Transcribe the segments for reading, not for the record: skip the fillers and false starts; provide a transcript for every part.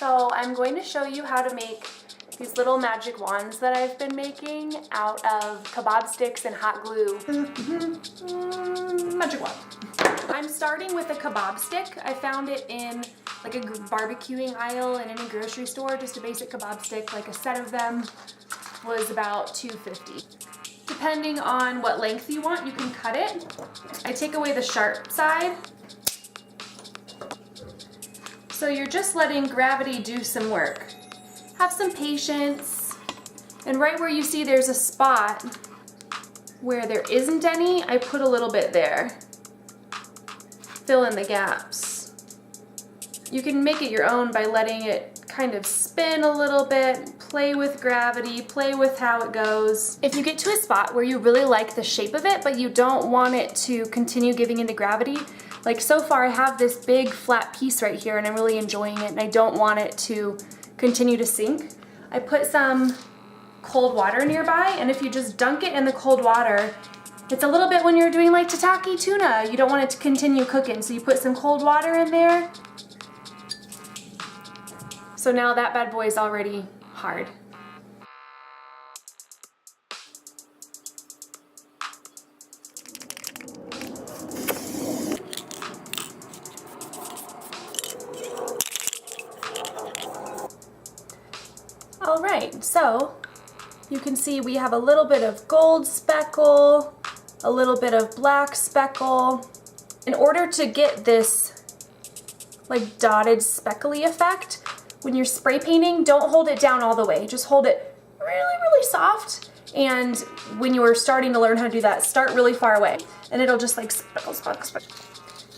So I'm going to show you how to make these little magic wands that I've been making out of kabob sticks and hot glue. Magic wand. I'm starting with a kabob stick. I found it in like a barbecuing aisle in any grocery store, just a basic kabob stick. Like a set of them was about $2.50. Depending on what length you want, you can cut it. I take away the sharp side. So you're just letting gravity do some work. Have some patience. And right where you see there's a spot where there isn't any, I put a little bit there. Fill in the gaps. You can make it your own by letting it kind of spin a little bit, play with gravity, play with how it goes. If you get to a spot where you really like the shape of it, but you don't want it to continue giving into gravity, like so far I have this big flat piece right here and I'm really enjoying it and I don't want it to continue to sink, I put some cold water nearby, and if you just dunk it in the cold water, it's a little bit when you're doing like tataki tuna, you don't want it to continue cooking, so you put some cold water in there. So now that bad boy is already hard. All right, so you can see we have a little bit of gold speckle, a little bit of black speckle. In order to get this like dotted speckly effect, when you're spray painting, don't hold it down all the way. Just hold it really soft. And when you're starting to learn how to do that, start really far away and it'll just like speckle.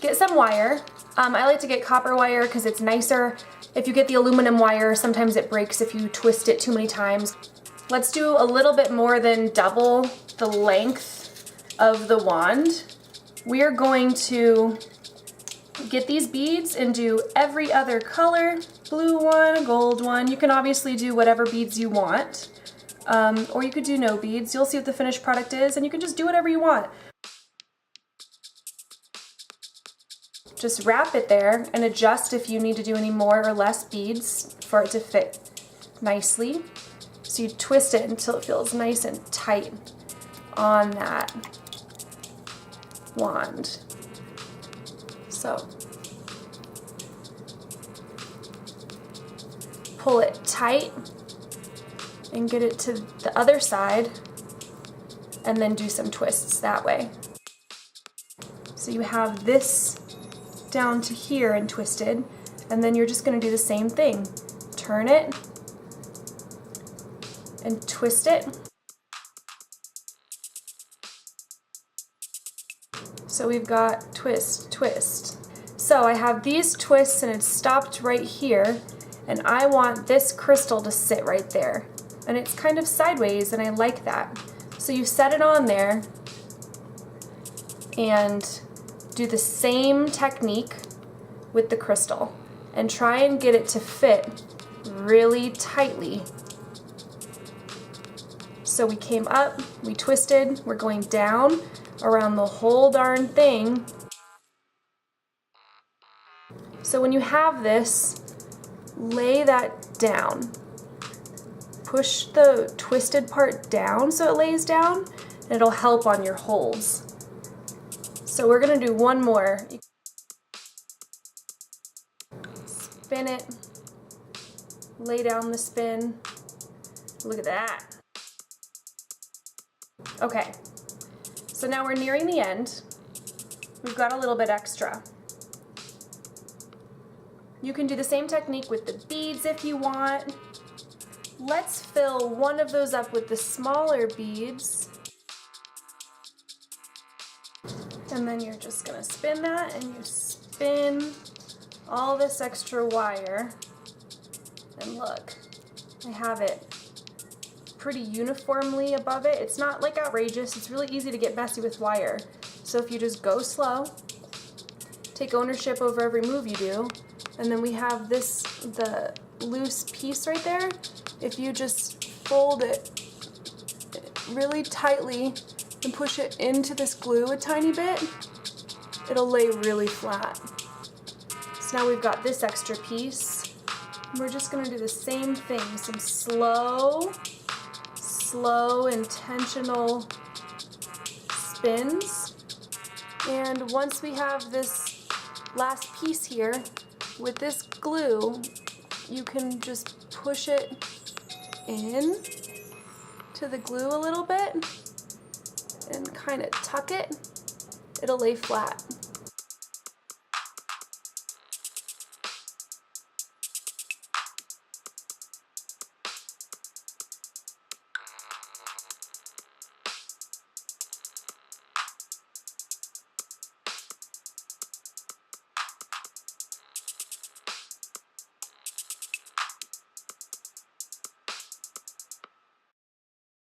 Get some wire. I like to get copper wire because it's nicer. If you get the aluminum wire, sometimes it breaks if you twist it too many times. Let's do a little bit more than double the length of the wand. We are going to get these beads and do every other color. Blue one, gold one. You can obviously do whatever beads you want. Or you could do no beads. You'll see what the finished product is and you can just do whatever you want. Just wrap it there and adjust if you need to do any more or less beads for it to fit nicely. So you twist it until it feels nice and tight on that wand. So pull it tight and get it to the other side and then do some twists that way. So you have this down to here and twisted, and then you're just going to do the same thing. Turn it and twist it. So we've got twist, twist. So I have these twists and it's stopped right here, and I want this crystal to sit right there. And it's kind of sideways and I like that. So you set it on there and do the same technique with the crystal and try and get it to fit really tightly. So we came up, we twisted, we're going down around the whole darn thing. So when you have this, lay that down. Push the twisted part down so it lays down, and it'll help on your holds. So we're gonna do one more. Spin it, lay down the spin. Look at that. Okay, so now we're nearing the end. We've got a little bit extra. You can do the same technique with the beads if you want. Let's fill one of those up with the smaller beads. And then you're just gonna spin that and you spin all this extra wire. And look, I have it pretty uniformly above it. It's not like outrageous, it's really easy to get messy with wire. So if you just go slow, take ownership over every move you do, and then we have this, the loose piece right there. If you just fold it really tightly and push it into this glue a tiny bit, it'll lay really flat. So now we've got this extra piece We're just gonna do the same thing, some slow, intentional spins. And once we have this last piece here, with this glue, you can just push it in to the glue a little bit and kind of tuck it. It'll lay flat.